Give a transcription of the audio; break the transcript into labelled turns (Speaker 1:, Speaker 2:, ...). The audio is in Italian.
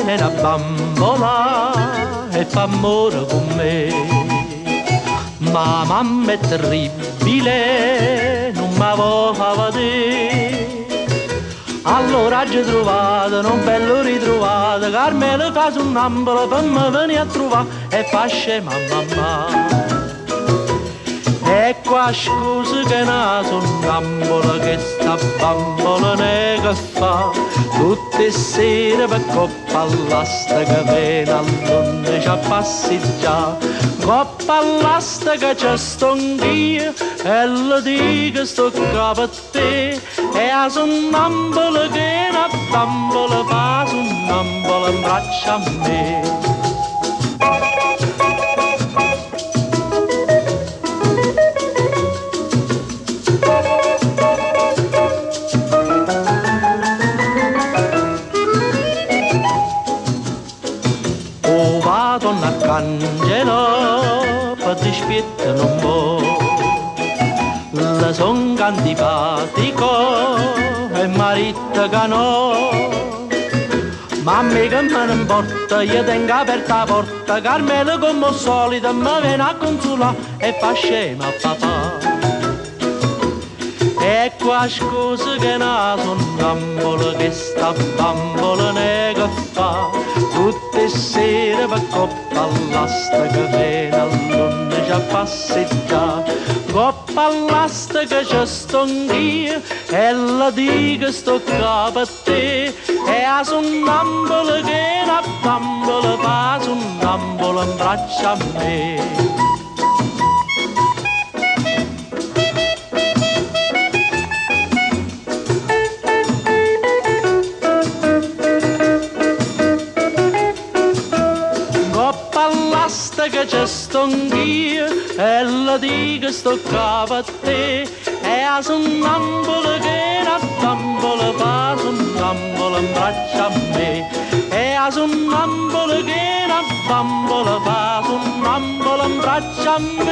Speaker 1: viene una bambola e fa amore con me. Ma mamma è terribile, non mi vuole vedere. Allora ci trovate, un bello ritrovato, Carmelo fa su un'ambola per me venire a trovare e fa scema mamma. E qua scusa che na sonnambola che sta bambola ne che fa tutte sere per coppa all'asta che viene a lunne ci passeggia coppa all'asta che c'è sto anch'io e le dico sto capo a te e a sonnambola che na bambola fa sonnambola in braccio a me. Donna Arcangelo per dispietto non può le son antipatico e marito che no ma a me che me ne importa io tengo aperta la porta Carmelo come al solito mi viene a consolare e fa scema papà. E qua scusa che na sonnambola che sta bambola ne che fa tutte sere per coppa all'asta che viene a lunne ci passeggia coppa all'asta che c'è sto anch'io e la dico sto capo a te e a sonnambola che na bambola fa sonnambola in braccio a me. Che c'è sto anch'io e la dico sto capo a te e a sonnambola che na bambola fa sonnambola in braccio a me e a sonnambola che na bambola fa sonnambola in braccio a me.